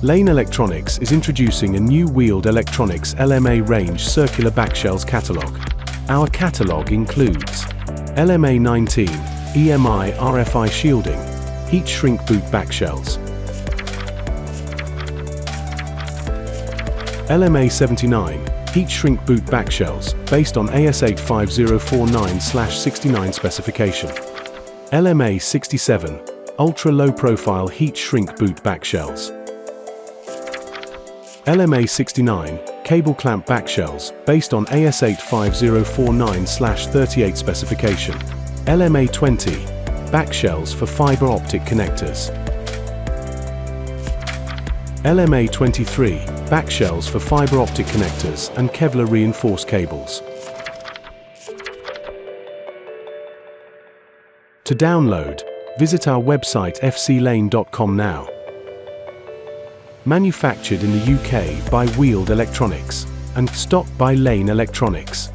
Lane Electronics is introducing a new Weald Electronics LMA range circular backshells catalogue. Our catalogue includes LMA 19, EMI RFI shielding, heat shrink boot backshells, LMA 79, heat shrink boot backshells, based on AS85049/69 specification. LMA 67, ultra low profile heat shrink boot backshells. LMA 69, cable clamp backshells, based on AS85049/38 specification. LMA 20, backshells for fibre optic connectors. LMA 23, backshells for fibre optic connectors and Kevlar reinforced cables. To download, visit our website fclane.com now. Manufactured in the UK by Weald Electronics and stocked by Lane Electronics.